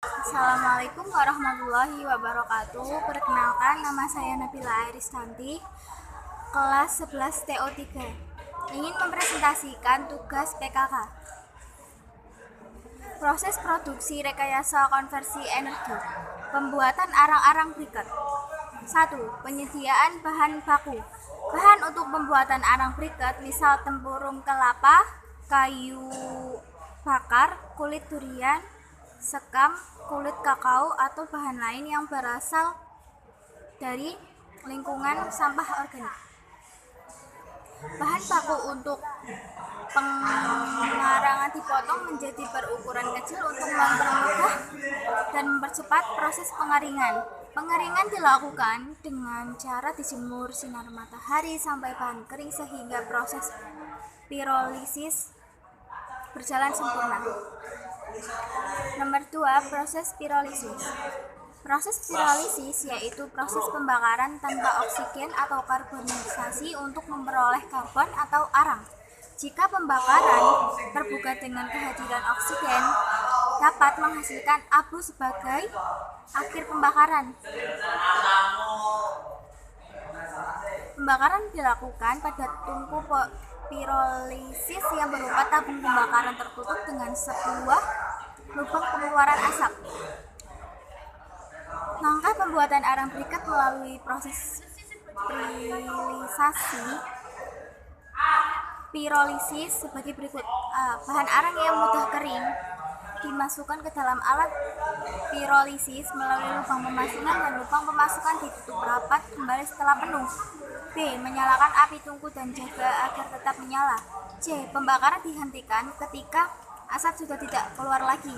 Assalamualaikum warahmatullahi wabarakatuh. Perkenalkan, nama saya Nabila Aristanti, kelas 11 TO3. Ingin mempresentasikan tugas PKK. Proses produksi rekayasa konversi energi. Pembuatan arang-arang briket. 1. Penyediaan bahan baku. Bahan untuk pembuatan arang briket misal tempurung kelapa, kayu bakar, kulit durian, sekam, kulit kakao, atau bahan lain yang berasal dari lingkungan sampah organik. Bahan baku untuk pengarangan dipotong menjadi berukuran kecil untuk mempermudah dan mempercepat proses pengeringan. Pengeringan dilakukan dengan cara dijemur sinar matahari sampai bahan kering sehingga proses pirolisis berjalan sempurna. Nomor 2, proses pirolisis. Proses pirolisis yaitu proses pembakaran tanpa oksigen atau karbonisasi untuk memperoleh karbon atau arang. Jika pembakaran terbuka dengan kehadiran oksigen, dapat menghasilkan abu sebagai akhir pembakaran. Pembakaran dilakukan pada tungku pirolisis yang berupa tabung pembakaran tertutup dengan sebuah lubang pengeluaran asap. Langkah pembuatan arang briket melalui proses pirolisis sebagai berikut. A. Bahan arang yang mudah kering dimasukkan ke dalam alat pirolisis melalui lubang pemasukan dan lubang pemasukan ditutup rapat kembali setelah penuh. B. Menyalakan api tungku dan jaga agar tetap menyala. C. Pembakaran dihentikan ketika asap sudah tidak keluar lagi.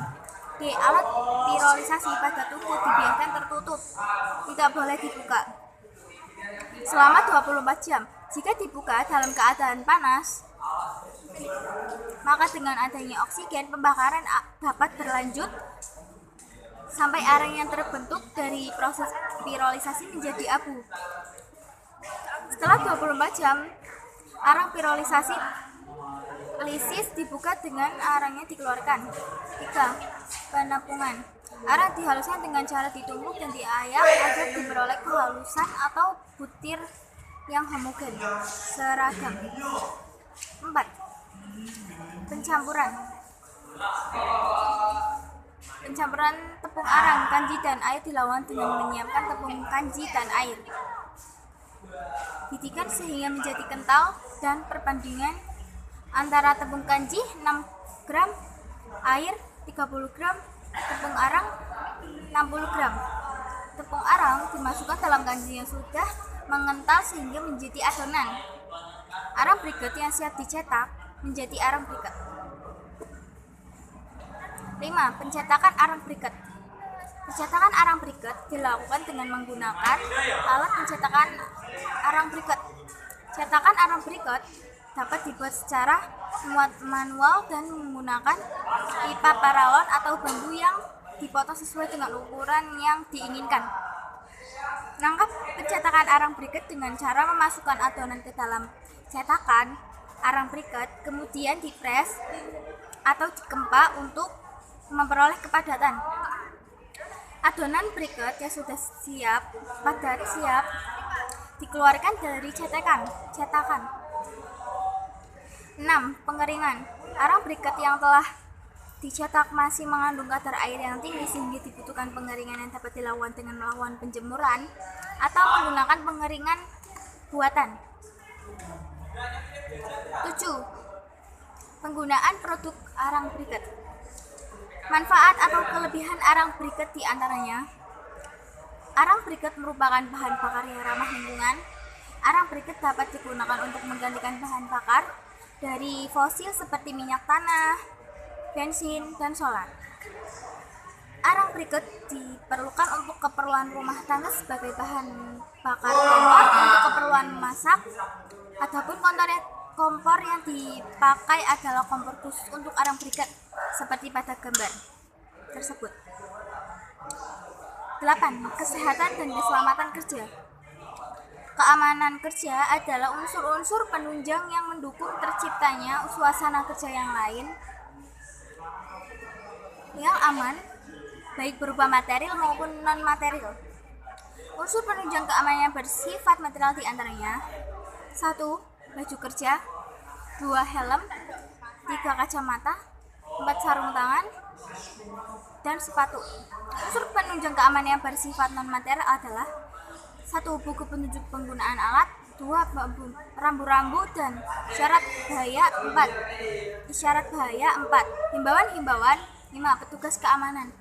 D. Alat pirolisasi pada tungku dibiarkan tertutup, tidak boleh dibuka selama 24 jam. Jika dibuka dalam keadaan panas, maka dengan adanya oksigen, pembakaran dapat berlanjut sampai arang yang terbentuk dari proses pirolisasi menjadi abu. Setelah 24 jam, arang pirolisasi dibuka dengan arangnya dikeluarkan. 3. Penampungan. Arang dihaluskan dengan cara ditumbuk dan diayak agar diperoleh kehalusan atau butir yang homogen, seragam. 4. Pencampuran. Pencampuran tepung arang, kanji, dan air dilakukan dengan menyiapkan tepung kanji dan air. Didihkan sehingga menjadi kental dan perbandingan antara tepung kanji 6 gram, air 30 gram, tepung arang 60 gram. Tepung arang dimasukkan dalam kanji yang sudah mengental sehingga menjadi adonan. Arang briket yang siap dicetak menjadi arang briket. 5. Pencetakan arang briket. Pencetakan arang briket dilakukan dengan menggunakan alat pencetakan arang briket. Cetakan arang briket dapat dibuat secara manual dan menggunakan pipa paralon atau bambu yang dipotong sesuai dengan ukuran yang diinginkan. Langkah pencetakan arang briket dengan cara memasukkan adonan ke dalam cetakan arang briket, kemudian dipres atau dikempa untuk memperoleh kepadatan. Adonan briket yang sudah padat siap dikeluarkan dari cetakan. 6. Pengeringan. Arang briket yang telah dicetak masih mengandung kadar air yang tinggi sehingga dibutuhkan pengeringan yang dapat dilakukan dengan melakukan penjemuran atau menggunakan pengeringan buatan. 7. Penggunaan produk arang briket. Manfaat atau kelebihan arang briket diantaranya: arang briket merupakan bahan bakar yang ramah lingkungan. Arang briket dapat digunakan untuk menggantikan bahan bakar dari fosil seperti minyak tanah, bensin, dan solar. Arang briket diperlukan untuk keperluan rumah tangga sebagai bahan bakar kompor untuk keperluan memasak. Adapun kompor yang dipakai adalah kompor khusus untuk arang briket seperti pada gambar tersebut. 8. Kesehatan dan keselamatan kerja. Keamanan kerja adalah unsur-unsur penunjang yang mendukung terciptanya suasana kerja yang aman baik berupa material maupun non-material. Unsur penunjang keamanan yang bersifat material diantaranya 1. Baju kerja, 2. Helm, 3. Kacamata, 4. Sarung tangan, dan sepatu. Unsur penunjang keamanan yang bersifat non-material adalah 1. Buku petunjuk penggunaan alat, 2. Rambu-rambu dan isyarat bahaya, 4. Himbauan-himbauan, 5. Petugas keamanan.